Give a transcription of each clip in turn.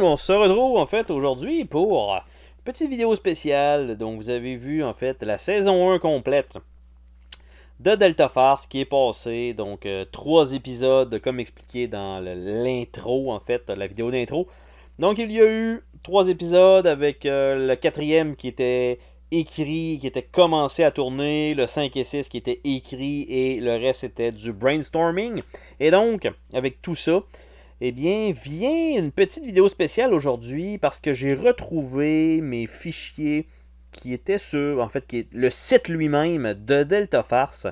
on se retrouve en fait aujourd'hui pour une petite vidéo spéciale. Donc vous avez vu en fait la saison 1 complète de Delta Force qui est passée. Donc 3 épisodes comme expliqué dans l'intro en fait, la vidéo d'intro. Donc il y a eu 3 épisodes avec le 4e qui était écrit, qui était commencé à tourner, le 5 et 6 qui était écrit et le reste était du brainstorming. Et donc avec tout ça, eh bien, vient une petite vidéo spéciale aujourd'hui parce que j'ai retrouvé mes fichiers qui étaient sur, en fait, qui est le site lui-même de Delta Force.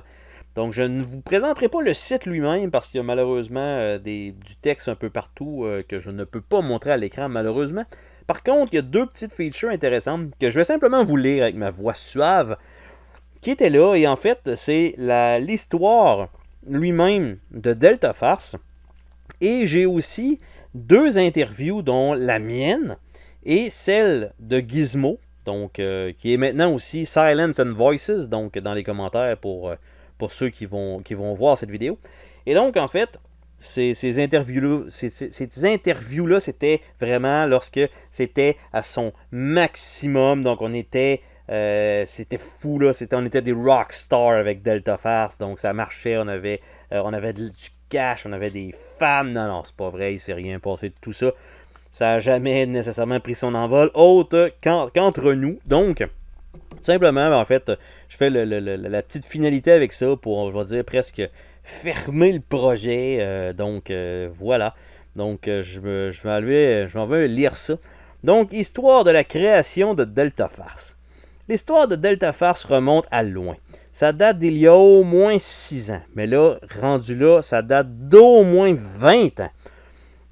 Donc, je ne vous présenterai pas le site lui-même parce qu'il y a malheureusement du texte un peu partout que je ne peux pas montrer à l'écran, malheureusement. Par contre, il y a 2 petites features intéressantes que je vais simplement vous lire avec ma voix suave qui étaient là. Et en fait, c'est l'histoire lui-même de Delta Force. Et j'ai aussi 2 interviews, dont la mienne et celle de Gizmo, donc, qui est maintenant aussi Silence and Voices, donc dans les commentaires pour ceux qui vont voir cette vidéo. Et donc, en fait, ces interviews-là, c'était vraiment lorsque c'était à son maximum. Donc, c'était fou, là. On était des rock stars avec Delta Force, donc ça marchait. On avait du cash, on avait des femmes. Non, c'est pas vrai, il s'est rien passé de tout ça. Ça n'a jamais nécessairement pris son envol, autre qu'entre nous. Donc, simplement, en fait, je fais la petite finalité avec ça pour, on va dire, presque fermer le projet. Voilà. Donc, je m'en vais lire ça. Donc, histoire de la création de Delta Force. L'histoire de Delta Force remonte à loin. Ça date d'il y a au moins 6 ans. Mais là, rendu là, ça date d'au moins 20 ans.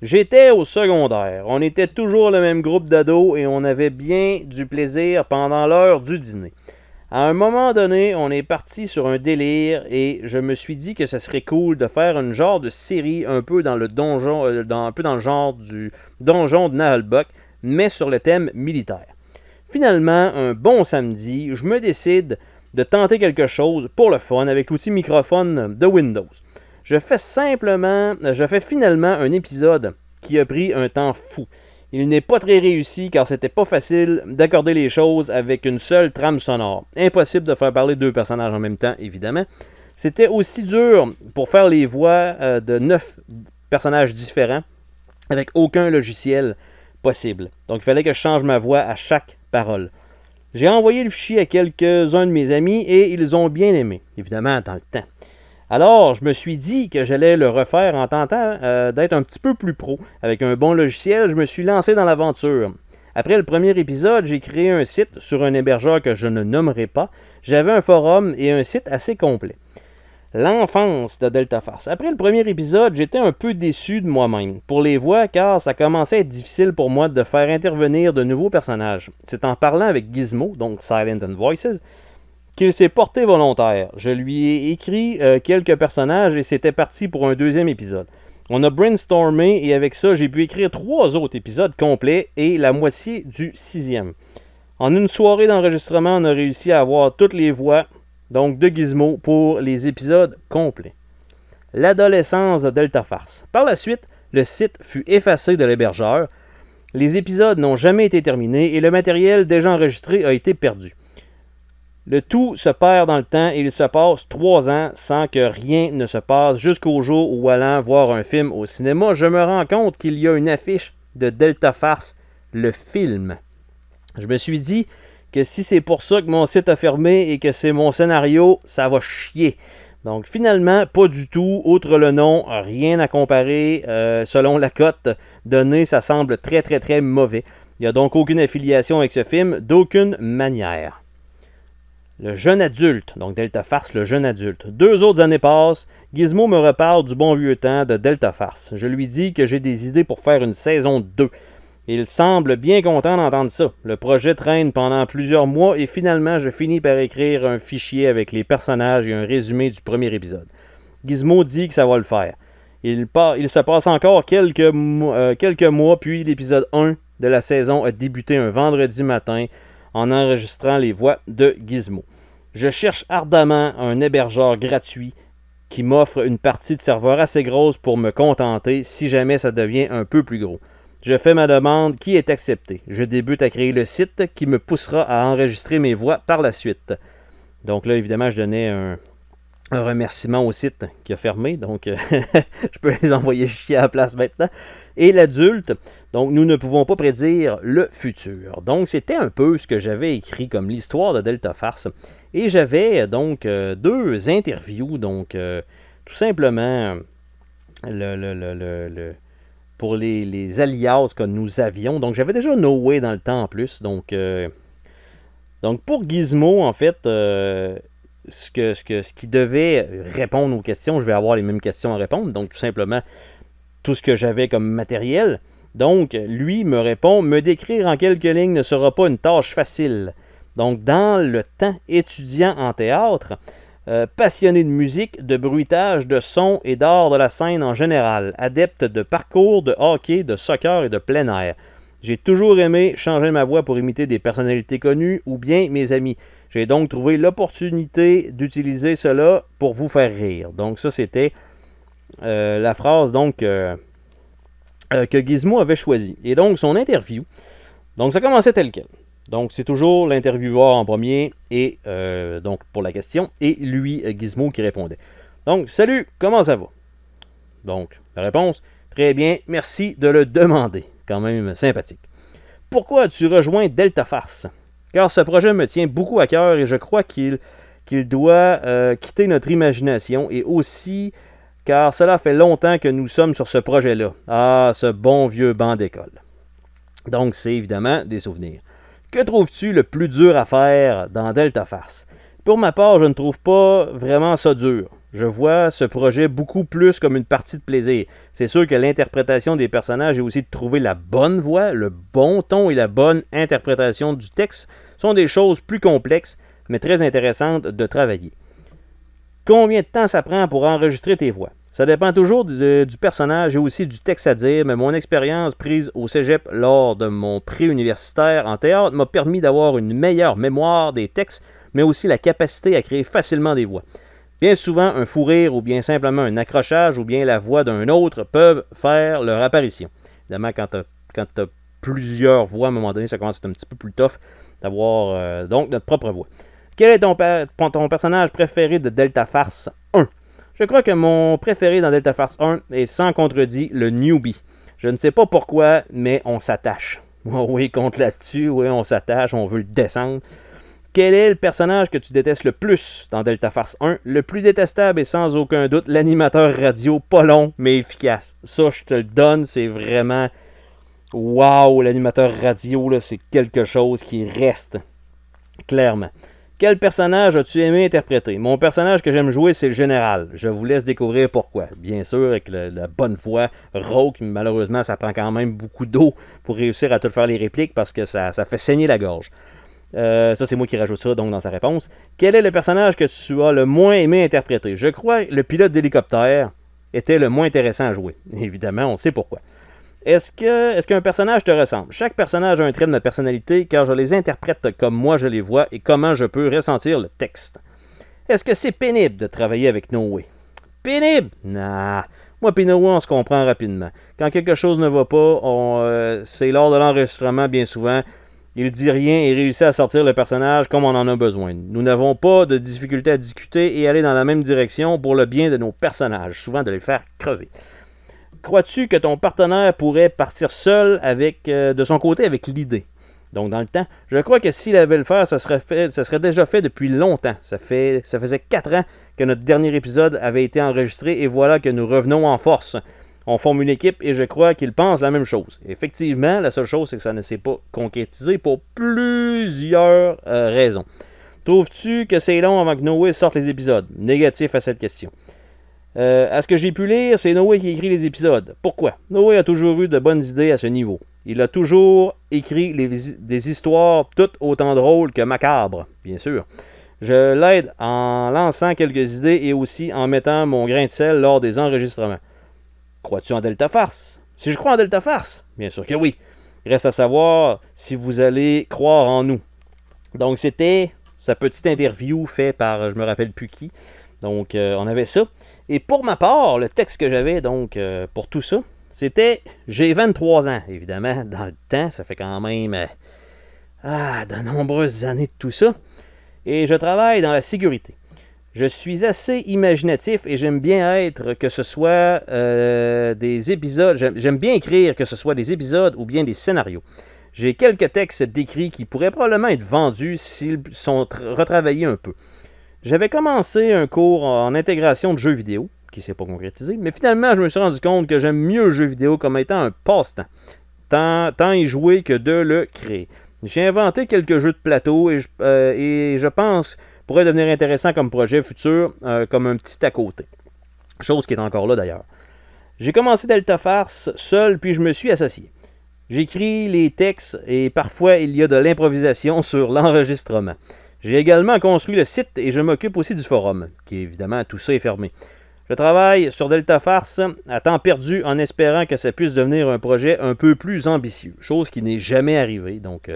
J'étais au secondaire. On était toujours le même groupe d'ados et on avait bien du plaisir pendant l'heure du dîner. À un moment donné, on est parti sur un délire et je me suis dit que ce serait cool de faire une genre de série un peu dans le donjon, un peu dans le genre du donjon de Naheulbeuk, mais sur le thème militaire. Finalement, un bon samedi, je me décide de tenter quelque chose pour le fun avec l'outil microphone de Windows. Je fais finalement un épisode qui a pris un temps fou. Il n'est pas très réussi car c'était pas facile d'accorder les choses avec une seule trame sonore. Impossible de faire parler 2 personnages en même temps, évidemment. C'était aussi dur pour faire les voix de 9 personnages différents avec aucun logiciel possible. Donc il fallait que je change ma voix à chaque parole. J'ai envoyé le fichier à quelques-uns de mes amis et ils ont bien aimé, évidemment dans le temps. Alors, je me suis dit que j'allais le refaire en tentant d'être un petit peu plus pro. Avec un bon logiciel, je me suis lancé dans l'aventure. Après le premier épisode, j'ai créé un site sur un hébergeur que je ne nommerai pas. J'avais un forum et un site assez complet. L'enfance de Delta Force. Après le premier épisode, j'étais un peu déçu de moi-même pour les voix car ça commençait à être difficile pour moi de faire intervenir de nouveaux personnages. C'est en parlant avec Gizmo, donc Silent and Voices, qu'il s'est porté volontaire. Je lui ai écrit quelques personnages et c'était parti pour un 2e épisode. On a brainstormé et avec ça, j'ai pu écrire 3 autres épisodes complets et la moitié du 6e. En une soirée d'enregistrement, on a réussi à avoir toutes les voix donc de Gizmo pour les épisodes complets. L'adolescence de Delta Force. Par la suite, le site fut effacé de l'hébergeur. Les épisodes n'ont jamais été terminés et le matériel déjà enregistré a été perdu. Le tout se perd dans le temps et il se passe 3 ans sans que rien ne se passe jusqu'au jour où, allant voir un film au cinéma, je me rends compte qu'il y a une affiche de Delta Force, le film. Je me suis dit que si c'est pour ça que mon site a fermé et que c'est mon scénario, ça va chier. Donc finalement, pas du tout. Outre le nom, rien à comparer. Selon la cote donnée, ça semble très très très mauvais. Il n'y a donc aucune affiliation avec ce film, d'aucune manière. Le jeune adulte, donc Delta Force, le jeune adulte. 2 autres années passent, Gizmo me reparle du bon vieux temps de Delta Force. Je lui dis que j'ai des idées pour faire une saison 2. Il semble bien content d'entendre ça. Le projet traîne pendant plusieurs mois et finalement je finis par écrire un fichier avec les personnages et un résumé du premier épisode. Gizmo dit que ça va le faire. Il se passe encore quelques mois, puis l'épisode 1 de la saison a débuté un vendredi matin en enregistrant les voix de Gizmo. Je cherche ardemment un hébergeur gratuit qui m'offre une partie de serveur assez grosse pour me contenter si jamais ça devient un peu plus gros. Je fais ma demande qui est acceptée. Je débute à créer le site qui me poussera à enregistrer mes voix par la suite. Donc là, évidemment, je donnais un remerciement au site qui a fermé. Donc, je peux les envoyer chier à la place maintenant. Et l'adulte, donc nous ne pouvons pas prédire le futur. Donc, c'était un peu ce que j'avais écrit comme l'histoire de Delta Farce. Et j'avais donc 2 interviews. Donc, tout simplement, pour les alias que nous avions. Donc, j'avais déjà No Way dans le temps en plus. Donc pour Gizmo, en fait, ce qui devait répondre aux questions, je vais avoir les mêmes questions à répondre. Donc, tout simplement, tout ce que j'avais comme matériel. Donc, lui me répond, me décrire en quelques lignes ne sera pas une tâche facile. Donc, dans le temps étudiant en théâtre, passionné de musique, de bruitage, de son et d'art de la scène en général, adepte de parcours, de hockey, de soccer et de plein air. J'ai toujours aimé changer ma voix pour imiter des personnalités connues ou bien mes amis. J'ai donc trouvé l'opportunité d'utiliser cela pour vous faire rire. Donc ça, c'était la phrase donc que Gizmo avait choisie. Et donc, son interview, donc ça commençait tel quel. Donc, c'est toujours l'intervieweur en premier, et donc pour la question, et lui, Gizmo, qui répondait. Donc, salut, comment ça va? Donc, la réponse, très bien, merci de le demander. Quand même sympathique. Pourquoi as-tu rejoint Delta Farce? Car ce projet me tient beaucoup à cœur et je crois qu'il doit quitter notre imagination, et aussi car cela fait longtemps que nous sommes sur ce projet-là. Ah, ce bon vieux banc d'école. Donc, c'est évidemment des souvenirs. Que trouves-tu le plus dur à faire dans Delta Farce? Pour ma part, je ne trouve pas vraiment ça dur. Je vois ce projet beaucoup plus comme une partie de plaisir. C'est sûr que l'interprétation des personnages et aussi de trouver la bonne voix, le bon ton et la bonne interprétation du texte sont des choses plus complexes, mais très intéressantes de travailler. Combien de temps ça prend pour enregistrer tes voix? Ça dépend toujours du personnage et aussi du texte à dire, mais mon expérience prise au cégep lors de mon pré-universitaire en théâtre m'a permis d'avoir une meilleure mémoire des textes, mais aussi la capacité à créer facilement des voix. Bien souvent, un fou rire ou bien simplement un accrochage ou bien la voix d'un autre peuvent faire leur apparition. Évidemment, quand tu as plusieurs voix, à un moment donné, ça commence à être un petit peu plus tough d'avoir donc notre propre voix. Quel est ton personnage préféré de Delta Farce 1? Je crois que mon préféré dans Delta Farce 1 est sans contredit le newbie. Je ne sais pas pourquoi, mais on s'attache. Oui, compte là-dessus, oui, on s'attache, on veut le descendre. Quel est le personnage que tu détestes le plus dans Delta Farce 1? Le plus détestable est sans aucun doute l'animateur radio, pas long, mais efficace. Ça, je te le donne, c'est vraiment... Waouh, l'animateur radio, là, c'est quelque chose qui reste, clairement. Quel personnage as-tu aimé interpréter? Mon personnage que j'aime jouer, c'est le général. Je vous laisse découvrir pourquoi. Bien sûr, avec la bonne voix rauque, malheureusement, ça prend quand même beaucoup d'eau pour réussir à te faire les répliques parce que ça fait saigner la gorge. Ça, c'est moi qui rajoute ça donc dans sa réponse. Quel est le personnage que tu as le moins aimé interpréter? Je crois que le pilote d'hélicoptère était le moins intéressant à jouer. Évidemment, on sait pourquoi. Est-ce qu'un personnage te ressemble? Chaque personnage a un trait de ma personnalité car je les interprète comme moi je les vois et comment je peux ressentir le texte. Est-ce que c'est pénible de travailler avec No Way? Pénible? Nah. Moi et No Way, on se comprend rapidement. Quand quelque chose ne va pas, c'est lors de l'enregistrement bien souvent. Il dit rien et réussit à sortir le personnage comme on en a besoin. Nous n'avons pas de difficulté à discuter et aller dans la même direction pour le bien de nos personnages, souvent de les faire crever. Crois-tu que ton partenaire pourrait partir seul de son côté avec l'idée? Donc, dans le temps, je crois que s'il avait le faire, ça serait déjà fait depuis longtemps. Ça faisait 4 ans que notre dernier épisode avait été enregistré et voilà que nous revenons en force. On forme une équipe et je crois qu'il pense la même chose. Effectivement, la seule chose, c'est que ça ne s'est pas concrétisé pour plusieurs raisons. Trouves-tu que c'est long avant que No Way sorte les épisodes? Négatif à cette question. À ce que j'ai pu lire, c'est No Way qui écrit les épisodes. Pourquoi? No Way a toujours eu de bonnes idées à ce niveau. Il a toujours écrit des histoires toutes autant drôles que macabres, bien sûr. Je l'aide en lançant quelques idées et aussi en mettant mon grain de sel lors des enregistrements. Crois-tu en Delta Farce? Si je crois en Delta Farce? Bien sûr que oui. Il reste à savoir si vous allez croire en nous. Donc, c'était sa petite interview faite par, je me rappelle plus qui. Donc, on avait ça. Et pour ma part, le texte que j'avais donc pour tout ça, J'ai 23 ans, évidemment, dans le temps, ça fait quand même de nombreuses années de tout ça, et je travaille dans la sécurité. Je suis assez imaginatif et j'aime bien que ce soit des épisodes, j'aime bien écrire que ce soit des épisodes ou bien des scénarios. J'ai quelques textes décrits qui pourraient probablement être vendus s'ils sont retravaillés un peu. J'avais commencé un cours en intégration de jeux vidéo, qui ne s'est pas concrétisé, mais finalement, je me suis rendu compte que j'aime mieux le jeu vidéo comme étant un passe-temps. Tant y jouer que de le créer. J'ai inventé quelques jeux de plateau et je pense pourrait devenir intéressant comme projet futur, comme un petit à côté. Chose qui est encore là d'ailleurs. J'ai commencé Delta Farce seul, puis je me suis associé. J'écris les textes et parfois il y a de l'improvisation sur l'enregistrement. J'ai également construit le site et je m'occupe aussi du forum, qui évidemment tout ça est fermé. Je travaille sur Delta Farce à temps perdu en espérant que ça puisse devenir un projet un peu plus ambitieux, chose qui n'est jamais arrivée. Donc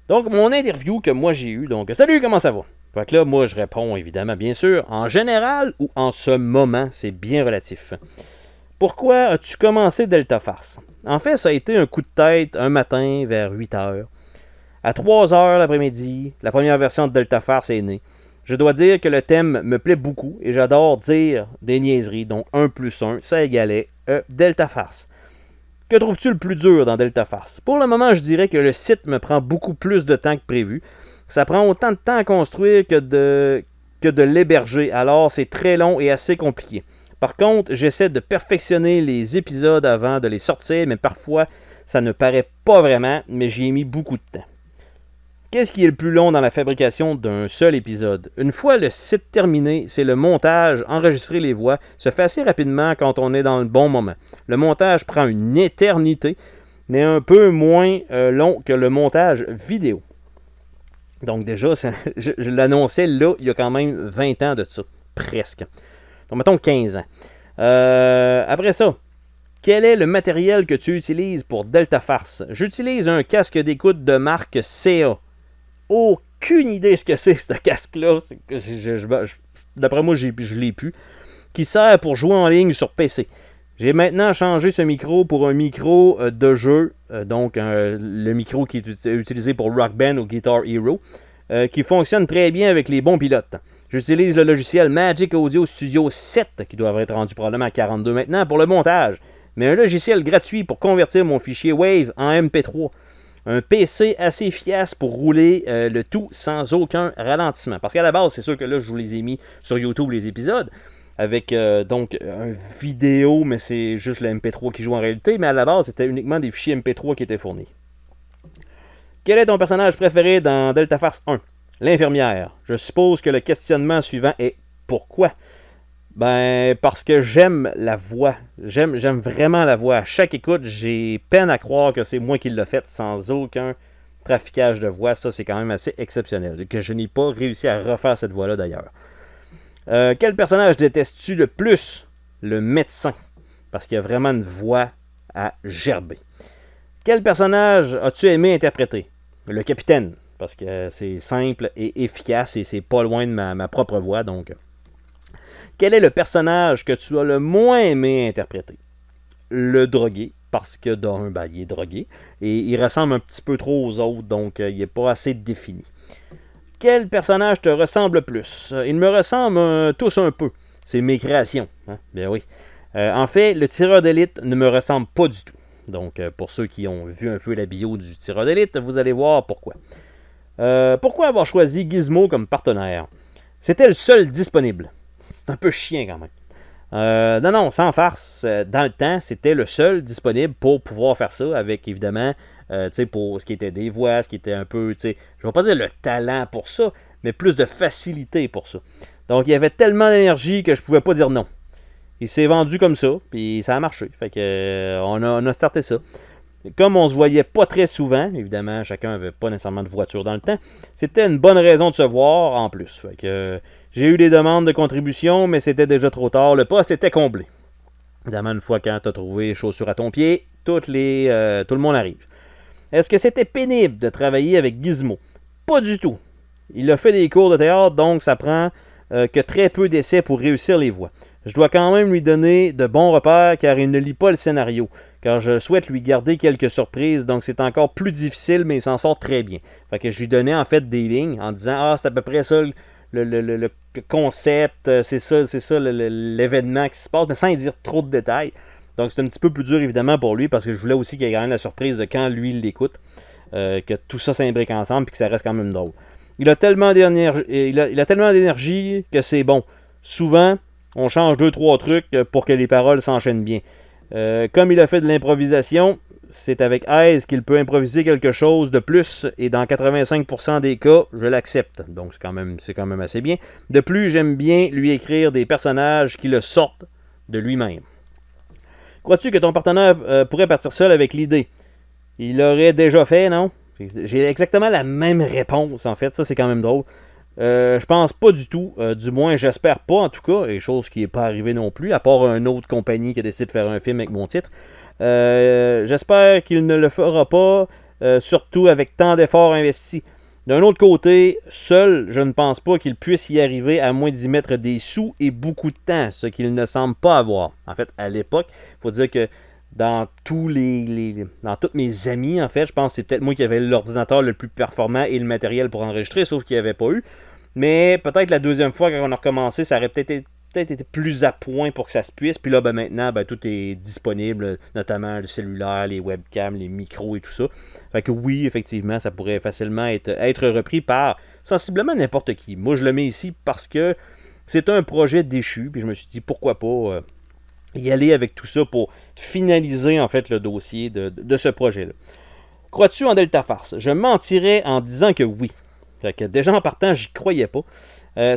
mon interview que moi j'ai eue, salut, comment ça va? Fait que là, moi je réponds évidemment, bien sûr, en général ou en ce moment, c'est bien relatif. Pourquoi as-tu commencé Delta Farce? En fait, ça a été un coup de tête un matin vers 8h. À 3h l'après-midi, la première version de Delta Farce est née. Je dois dire que le thème me plaît beaucoup et j'adore dire des niaiseries, donc 1 plus 1, ça égalait Delta Farce. Que trouves-tu le plus dur dans Delta Farce? Pour le moment, je dirais que le site me prend beaucoup plus de temps que prévu. Ça prend autant de temps à construire que de l'héberger, alors c'est très long et assez compliqué. Par contre, j'essaie de perfectionner les épisodes avant de les sortir, mais parfois, ça ne paraît pas vraiment, mais j'y ai mis beaucoup de temps. Qu'est-ce qui est le plus long dans la fabrication d'un seul épisode? Une fois le site terminé, c'est le montage, enregistrer les voix, se fait assez rapidement quand on est dans le bon moment. Le montage prend une éternité, mais un peu moins long que le montage vidéo. Donc déjà, je l'annonçais là, il y a quand même 20 ans de ça, presque. Donc mettons 15 ans. Après ça, quel est le matériel que tu utilises pour Delta Farce? J'utilise un casque d'écoute de marque CA. Aucune idée ce que c'est, ce casque-là. D'après moi, je l'ai plus. Qui sert pour jouer en ligne sur PC. J'ai maintenant changé ce micro pour un micro de jeu. Le micro qui est utilisé pour Rock Band ou Guitar Hero. Qui fonctionne très bien avec les bons pilotes. J'utilise le logiciel Magic Audio Studio 7, qui doit être rendu probablement à 42 maintenant, pour le montage. Mais un logiciel gratuit pour convertir mon fichier Wave en MP3. Un PC assez efficace pour rouler le tout sans aucun ralentissement. Parce qu'à la base, c'est sûr que là, je vous les ai mis sur YouTube, les épisodes, avec un vidéo, mais c'est juste le MP3 qui joue en réalité. Mais à la base, c'était uniquement des fichiers MP3 qui étaient fournis. Quel est ton personnage préféré dans Delta Farce 1? L'infirmière. Je suppose que le questionnement suivant est pourquoi? Ben, parce que j'aime la voix. J'aime vraiment la voix. À chaque écoute, j'ai peine à croire que c'est moi qui l'ai faite sans aucun traficage de voix. Ça, c'est quand même assez exceptionnel. Que je n'ai pas réussi à refaire cette voix-là, d'ailleurs. Quel personnage détestes-tu le plus? Le médecin. Parce qu'il y a vraiment une voix à gerber. Quel personnage as-tu aimé interpréter? Le capitaine. Parce que c'est simple et efficace et c'est pas loin de ma propre voix, donc... Quel est le personnage que tu as le moins aimé interpréter? Le drogué, parce que il est drogué, et il ressemble un petit peu trop aux autres, donc il n'est pas assez défini. Quel personnage te ressemble le plus? Ils me ressemblent tous un peu. C'est mes créations. Hein? Bien oui. En fait, le tireur d'élite ne me ressemble pas du tout. Donc, pour ceux qui ont vu un peu la bio du tireur d'élite, vous allez voir pourquoi. Pourquoi avoir choisi Gizmo comme partenaire? C'était le seul disponible. C'est un peu chiant quand même. Non, sans farce. Dans le temps, c'était le seul disponible pour pouvoir faire ça avec, évidemment, pour ce qui était des voix, ce qui était un peu, je ne vais pas dire le talent pour ça, mais plus de facilité pour ça. Donc, il y avait tellement d'énergie que je ne pouvais pas dire non. Il s'est vendu comme ça, puis ça a marché. Fait que on a starté ça. Comme on se voyait pas très souvent, évidemment, chacun n'avait pas nécessairement de voiture dans le temps, c'était une bonne raison de se voir en plus. Fait que j'ai eu des demandes de contribution, mais c'était déjà trop tard. Le poste était comblé. Évidemment, une fois quand tu as trouvé chaussures à ton pied, tout le monde arrive. Est-ce que c'était pénible de travailler avec Gizmo? Pas du tout. Il a fait des cours de théâtre, donc ça prend que très peu d'essais pour réussir les voix. Je dois quand même lui donner de bons repères car il ne lit pas le scénario, car je souhaite lui garder quelques surprises, donc c'est encore plus difficile, mais il s'en sort très bien. Fait que je lui donnais en fait des lignes en disant « Ah, c'est à peu près ça le concept, c'est ça l'événement qui se passe », mais sans y dire trop de détails. Donc c'est un petit peu plus dur évidemment pour lui, parce que je voulais aussi qu'il ait quand même la surprise de quand lui il l'écoute, que tout ça s'imbrique ensemble, puis que ça reste quand même drôle. Il a tellement d'énergie que c'est bon. Souvent, on change 2-3 trucs pour que les paroles s'enchaînent bien. Comme il a fait de l'improvisation, c'est avec aise qu'il peut improviser quelque chose de plus, et dans 85% des cas, je l'accepte. Donc c'est quand même assez bien. De plus, j'aime bien lui écrire des personnages qui le sortent de lui-même. Crois-tu que ton partenaire pourrait partir seul avec l'idée? Il l'aurait déjà fait, non? J'ai exactement la même réponse, en fait. Ça, c'est quand même drôle. Je pense pas du tout. Du moins, j'espère pas, en tout cas. Et chose qui n'est pas arrivée non plus, à part une autre compagnie qui a décidé de faire un film avec mon titre. J'espère qu'il ne le fera pas, surtout avec tant d'efforts investis. D'un autre côté, seul, je ne pense pas qu'il puisse y arriver à moins d'y mettre des sous et beaucoup de temps, ce qu'il ne semble pas avoir. En fait, à l'époque, il faut dire que dans tous dans tous mes amis, en fait, je pense que c'est peut-être moi qui avais l'ordinateur le plus performant et le matériel pour enregistrer, sauf qu'il n'y avait pas eu. Mais peut-être la deuxième fois, quand on a recommencé, ça aurait peut-être été plus à point pour que ça se puisse. Puis là, maintenant, tout est disponible, notamment le cellulaire, les webcams, les micros et tout ça. Fait que oui, effectivement, ça pourrait facilement être repris par sensiblement n'importe qui. Moi, je le mets ici parce que c'est un projet déchu. Puis je me suis dit, pourquoi pas y aller avec tout ça pour finaliser en fait le dossier de ce projet-là. Crois-tu en Delta Farce? Je mentirais en disant que oui. Fait que déjà en partant, j'y croyais pas.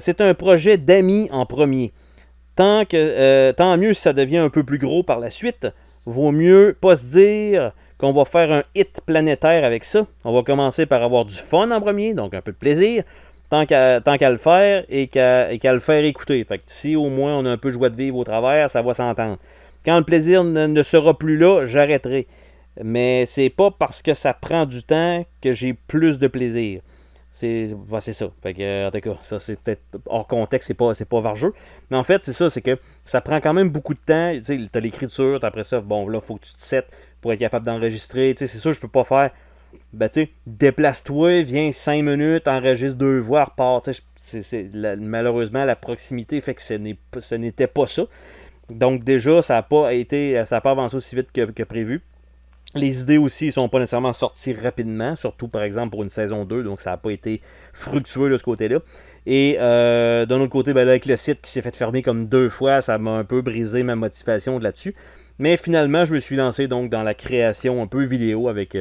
C'est un projet d'amis en premier. Tant mieux si ça devient un peu plus gros par la suite. Vaut mieux pas se dire qu'on va faire un hit planétaire avec ça. On va commencer par avoir du fun en premier, donc un peu de plaisir, tant qu'à le faire et qu'à le faire écouter. Fait que si au moins on a un peu de joie de vivre au travers, ça va s'entendre. Quand le plaisir ne sera plus là, j'arrêterai. Mais c'est pas parce que ça prend du temps que j'ai plus de plaisir. C'est ça. Fait que, en tout cas, ça c'est peut-être hors contexte, c'est pas vargeux. Mais en fait, c'est ça, c'est que ça prend quand même beaucoup de temps. Tu sais, t'as l'écriture, après ça, bon là, faut que tu te settes pour être capable d'enregistrer. Tu sais, c'est sûr, je peux pas faire. Ben, tu sais, déplace-toi, viens 5 minutes, enregistre 2 voix, repars. Malheureusement, la proximité fait que ce n'était pas ça. Donc, déjà, ça n'a pas avancé aussi vite que prévu. Les idées aussi ne sont pas nécessairement sorties rapidement, surtout par exemple pour une saison 2, donc ça n'a pas été fructueux de ce côté-là. Et d'un autre côté, là, avec le site qui s'est fait fermer comme 2 fois, ça m'a un peu brisé ma motivation là-dessus. Mais finalement, je me suis lancé donc dans la création un peu vidéo avec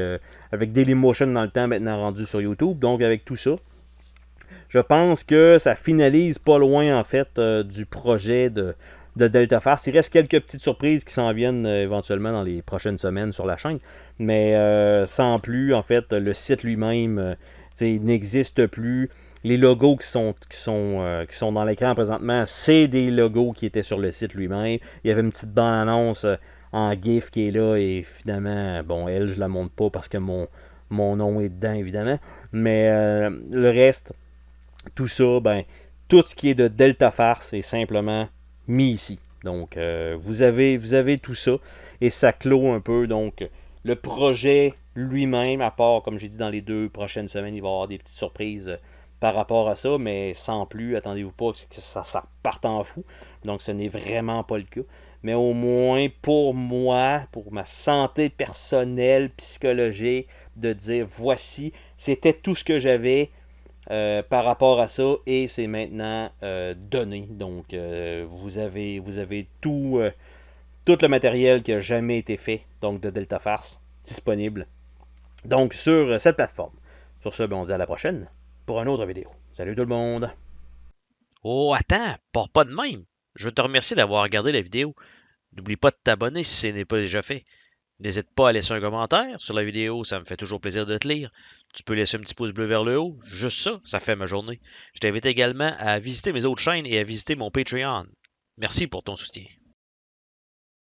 Dailymotion dans le temps, maintenant rendu sur YouTube. Donc avec tout ça, je pense que ça finalise pas loin en fait du projet de Delta Farce. Il reste quelques petites surprises qui s'en viennent éventuellement dans les prochaines semaines sur la chaîne. Mais sans plus, en fait, le site lui-même n'existe plus. Les logos qui sont dans l'écran présentement, c'est des logos qui étaient sur le site lui-même. Il y avait une petite bande-annonce en GIF qui est là. Et finalement, bon, elle, je la montre pas parce que mon nom est dedans, évidemment. Mais le reste, tout ça, tout ce qui est de Delta Farce est simplement mis ici. Donc, vous avez tout ça et ça clôt un peu donc le projet lui-même, à part, comme j'ai dit, dans les 2 prochaines semaines, il va y avoir des petites surprises par rapport à ça, mais sans plus, attendez-vous pas que ça parte en fou. Donc, ce n'est vraiment pas le cas. Mais au moins, pour moi, pour ma santé personnelle, psychologique, de dire, voici, c'était tout ce que j'avais par rapport à ça et c'est maintenant donné. Donc vous avez tout le matériel qui a jamais été fait donc de Delta Farce disponible donc sur cette plateforme. Sur ce, on se dit à la prochaine pour une autre vidéo. Salut tout le monde! Oh, attends, pars pas de même. Je veux te remercier d'avoir regardé la vidéo. N'oublie pas de t'abonner si ce n'est pas déjà fait. N'hésite pas à laisser un commentaire sur la vidéo, ça me fait toujours plaisir de te lire. Tu peux laisser un petit pouce bleu vers le haut, juste ça, ça fait ma journée. Je t'invite également à visiter mes autres chaînes et à visiter mon Patreon. Merci pour ton soutien.